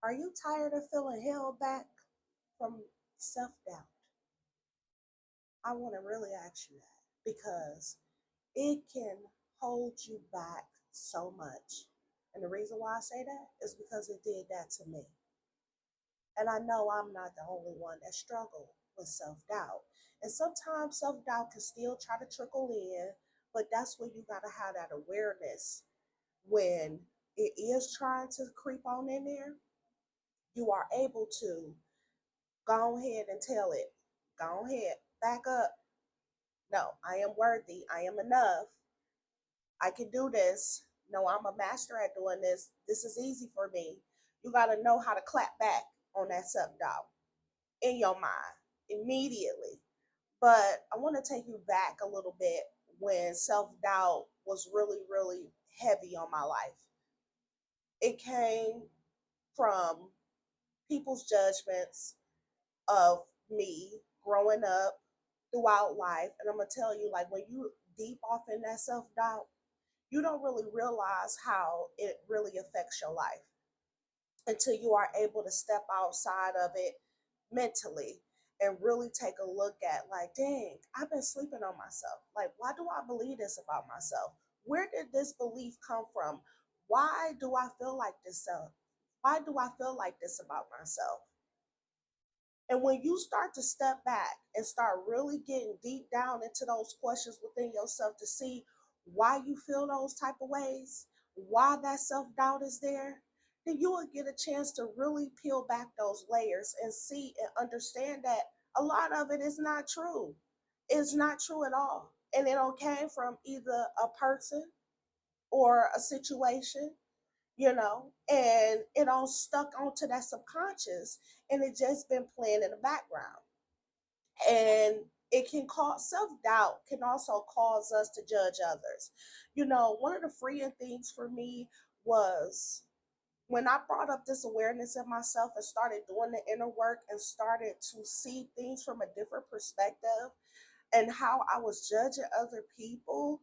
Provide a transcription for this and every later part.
Are you tired of feeling held back from self doubt? I want to really ask you that because it can hold you back so much. And the reason why I say that is because it did that to me. And I know I'm not the only one that struggled with self doubt. And sometimes self doubt can still try to trickle in, but that's when you got to have that awareness when it is trying to creep on in there. You are able to go ahead and tell it, go ahead, back up. No, I am worthy. I am enough. I can do this. No, I'm a master at doing this. This is easy for me. You got to know how to clap back on that self doubt in your mind immediately. But I want to take you back a little bit when self doubt was really, really heavy on my life. It came from people's judgments of me growing up throughout life. And I'm going to tell you, like, when you deep off in that self doubt, you don't really realize how it really affects your life until you are able to step outside of it mentally and really take a look at, like, dang, I've been sleeping on myself. Like, why do I believe this about myself? Where did this belief come from? Why do I feel like this self? Why do I feel like this about myself? And when you start to step back and start really getting deep down into those questions within yourself to see why you feel those type of ways, why that self-doubt is there, then you will get a chance to really peel back those layers and see and understand that a lot of it is not true. It's not true at all. And it all came from either a person or a situation, and it all stuck onto that subconscious, and it just been playing in the background. And it can cause self-doubt can also cause us to judge others. One of the freeing things for me was when I brought up this awareness in myself and started doing the inner work and started to see things from a different perspective, and how I was judging other people,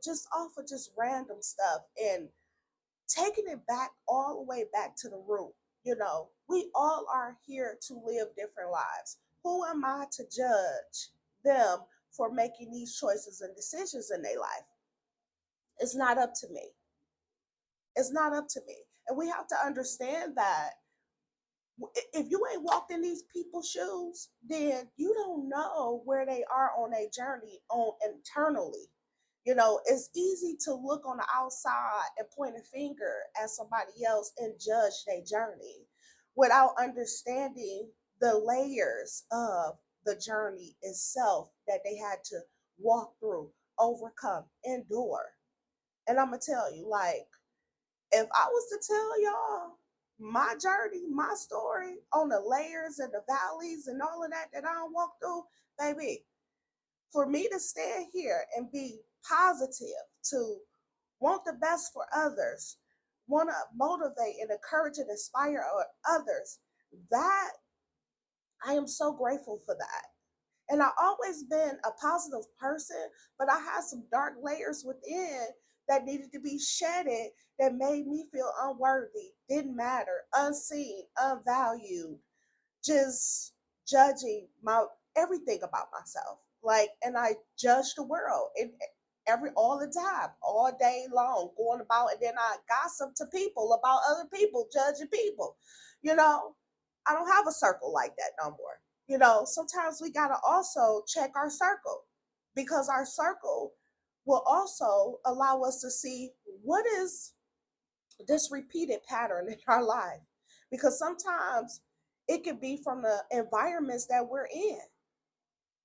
just off of just random stuff, and taking it back all the way back to the root. We all are here to live different lives. Who am I to judge them for making these choices and decisions in their life? It's not up to me. It's not up to me. And we have to understand that if you ain't walked in these people's shoes, then you don't know where they are on a journey on internally. It's easy to look on the outside and point a finger at somebody else and judge their journey without understanding the layers of the journey itself that they had to walk through, overcome, endure. And I'm gonna tell you, like, if I was to tell y'all my journey, my story on the layers and the valleys and all of that I walked through, baby, for me to stand here and be positive, to want the best for others, want to motivate and encourage and inspire others, that I am so grateful for that. And I've always been a positive person, but I had some dark layers within that needed to be shedded that made me feel unworthy, didn't matter, unseen, unvalued, just judging my everything about myself. Like, and I judged the world and every all the time, all day long, going about, and then I gossip to people about other people, judging people. You know, I don't have a circle like that no more. Sometimes we gotta also check our circle, because our circle will also allow us to see what is this repeated pattern in our life. Because sometimes it could be from the environments that we're in,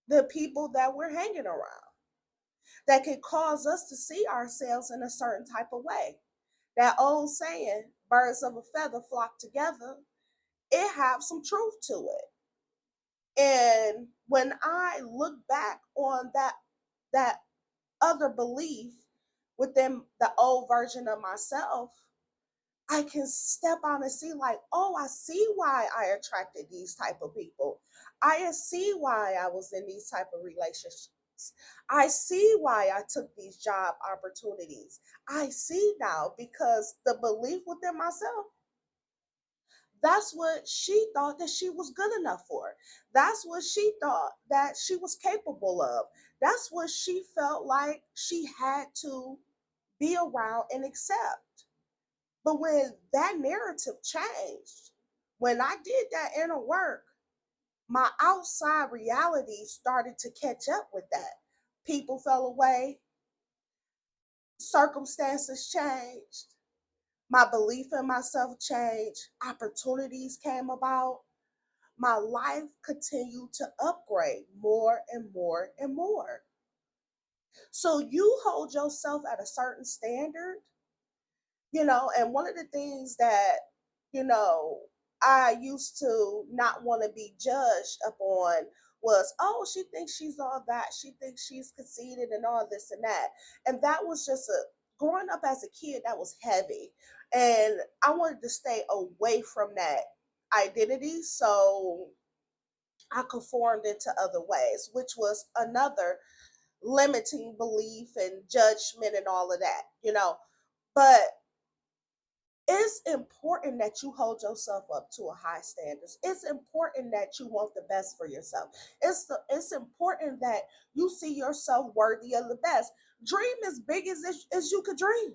the people that we're hanging around, that could cause us to see ourselves in a certain type of way. That old saying, birds of a feather flock together, it has some truth to it. And when I look back on that other belief within the old version of myself, I can step out and see, like, oh, I see why I attracted these type of people. I see why I was in these type of relationships. I see why I took these job opportunities. I see now, because the belief within myself, That's what she thought that she was good enough for. That's what she thought that she was capable of. That's what she felt like she had to be around and accept. But when that narrative changed, when I did that inner work, my outside reality started to catch up with that. People fell away, circumstances changed, my belief in myself changed, opportunities came about, my life continued to upgrade more and more and more. So you hold yourself at a certain standard, and one of the things that, you know, I used to not want to be judged upon was, oh, she thinks she's all that. She thinks she's conceited and all this and that. And that was just growing up as a kid, that was heavy. And I wanted to stay away from that identity. So I conformed into other ways, which was another limiting belief and judgment and all of that. But it's important that you hold yourself up to a high standards. It's important that you want the best for yourself. It's important that you see yourself worthy of the best. Dream as big as you could dream.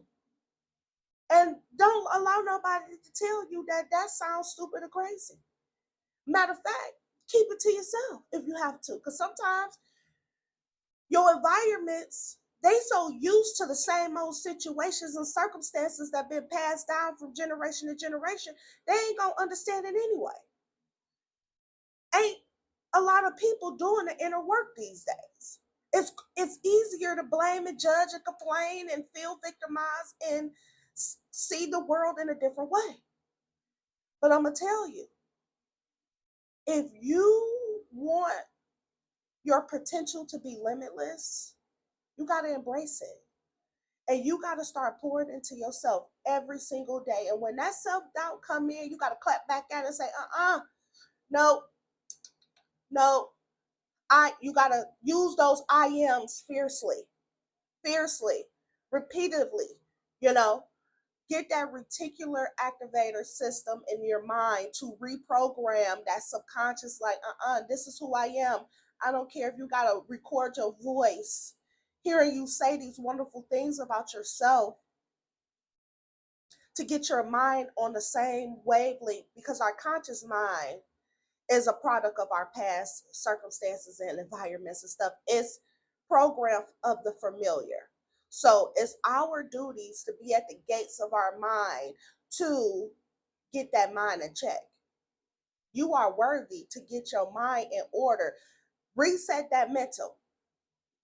And don't allow nobody to tell you that that sounds stupid or crazy. Matter of fact, keep it to yourself if you have to. Because sometimes your environments, they so used to the same old situations and circumstances that been passed down from generation to generation, they ain't gonna understand it anyway. Ain't a lot of people doing the inner work these days. It's easier to blame and judge and complain and feel victimized and see the world in a different way. But I'm gonna tell you, if you want your potential to be limitless, you gotta embrace it. And you got to start pouring into yourself every single day. And when that self-doubt come in, you got to clap back at it and say, no, no. You got to use those I ams fiercely, repeatedly, you know, get that reticular activator system in your mind to reprogram that subconscious, like, this is who I am. I don't care if you got to record your voice, hearing you say these wonderful things about yourself, to get your mind on the same wavelength, because our conscious mind is a product of our past circumstances and environments and stuff. It's programmed of the familiar. So it's our duties to be at the gates of our mind to get that mind in check. You are worthy to get your mind in order. Reset that mental,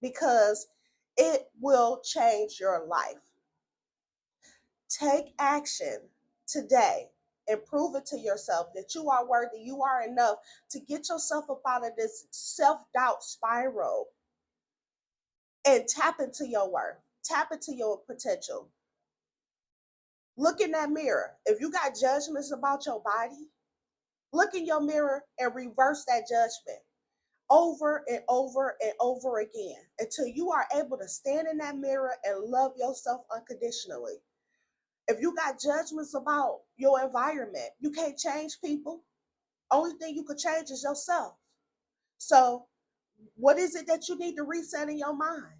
because it will change your life. Take action today and prove it to yourself that you are worthy, you are enough to get yourself up out of this self doubt spiral and tap into your worth, tap into your potential. Look in that mirror. If you got judgments about your body, look in your mirror and reverse that judgment over and over and over again until you are able to stand in that mirror and love yourself unconditionally. If you got judgments about your environment, you can't change people. Only thing you could change is yourself. So, what is it that you need to reset in your mind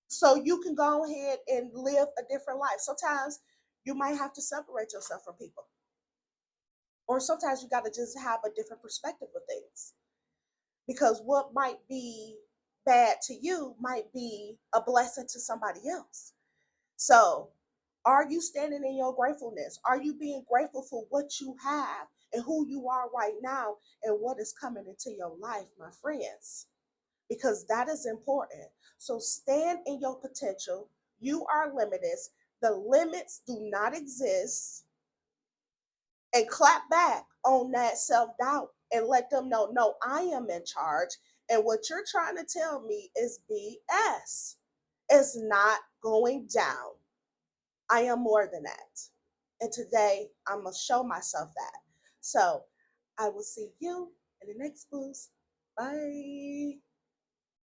so you can go ahead and live a different life? Sometimes you might have to separate yourself from people, or sometimes you got to just have a different perspective of things, because what might be bad to you might be a blessing to somebody else. So, are you standing in your gratefulness? Are you being grateful for what you have and who you are right now and what is coming into your life, my friends? Because that is important. So, stand in your potential. You are limitless. The limits do not exist. And clap back on that self doubt and let them know, no, I am in charge. And what you're trying to tell me is BS. It's not going down. I am more than that. And today I'm going to show myself that. So I will see you in the next boost. Bye.